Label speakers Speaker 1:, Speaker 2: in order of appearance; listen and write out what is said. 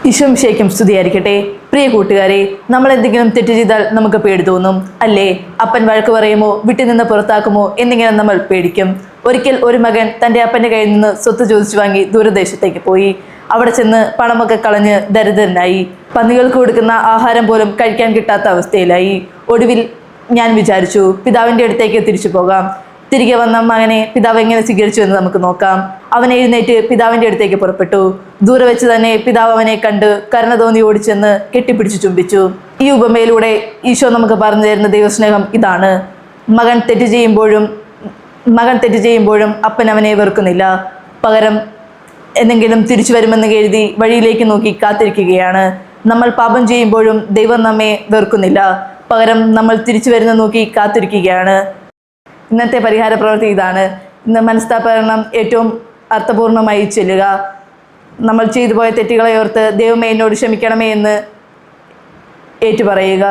Speaker 1: ഈശോമിശിഹായ്ക്കും സ്തുതിയായിരിക്കട്ടെ. പ്രിയ കൂട്ടുകാരെ, നമ്മൾ എന്തെങ്കിലും തെറ്റ് ചെയ്താൽ നമുക്ക് പേടി തോന്നും അല്ലേ? അപ്പൻ വഴക്ക് പറയുമോ, വീട്ടിൽ നിന്ന് പുറത്താക്കുമോ എന്നിങ്ങനെ നമ്മൾ പേടിക്കും. ഒരിക്കൽ ഒരു മകൻ തൻ്റെ അപ്പൻ്റെ കയ്യിൽ നിന്ന് സ്വത്ത് ചോദിച്ചു വാങ്ങി ദൂരദേശത്തേക്ക് പോയി. അവിടെ ചെന്ന് പണമൊക്കെ കളഞ്ഞ് ദരിദ്രനായി. പന്നികൾക്ക് കൊടുക്കുന്ന ആഹാരം പോലും കഴിക്കാൻ കിട്ടാത്ത അവസ്ഥയിലായി. ഒടുവിൽ ഞാൻ വിചാരിച്ചു, പിതാവിൻ്റെ അടുത്തേക്ക് തിരിച്ചു പോകാം. തിരികെ വന്ന മകനെ പിതാവ് എങ്ങനെ സ്വീകരിച്ചു എന്ന് നമുക്ക് നോക്കാം. അവൻ എഴുന്നേറ്റ് പിതാവിൻ്റെ അടുത്തേക്ക് പുറപ്പെട്ടു. ദൂരെ വെച്ച് തന്നെ പിതാവ് അവനെ കണ്ട് കരുണ തോന്നി ഓടിച്ചെന്ന് കെട്ടിപ്പിടിച്ചു ചുംബിച്ചു. ഈ ഉപമയിലൂടെ ഈശോ നമുക്ക് പറഞ്ഞു തരുന്ന ദൈവസ്നേഹം ഇതാണ്. മകൻ തെറ്റ് ചെയ്യുമ്പോഴും അപ്പൻ അവനെ വെറുക്കുന്നില്ല. പകരം എന്തെങ്കിലും തിരിച്ചു വരുമെന്ന് കരുതി വഴിയിലേക്ക് നോക്കി കാത്തിരിക്കുകയാണ്. നമ്മൾ പാപം ചെയ്യുമ്പോഴും ദൈവം നമ്മെ വെറുക്കുന്നില്ല. പകരം നമ്മൾ തിരിച്ചു വരുന്ന നോക്കി കാത്തിരിക്കുകയാണ്. ഇന്നത്തെ പരിഹാര പ്രവൃത്തി ഇതാണ്. ഇന്ന് മനസ്താപകരണം ഏറ്റവും അർത്ഥപൂർണമായി ചെല്ലുക. നമ്മൾ ചെയ്തു പോയ തെറ്റുകളെ ഓർത്ത് ദൈവമേ എന്നോട് ക്ഷമിക്കണമേ എന്ന് ഏറ്റുപറയുക.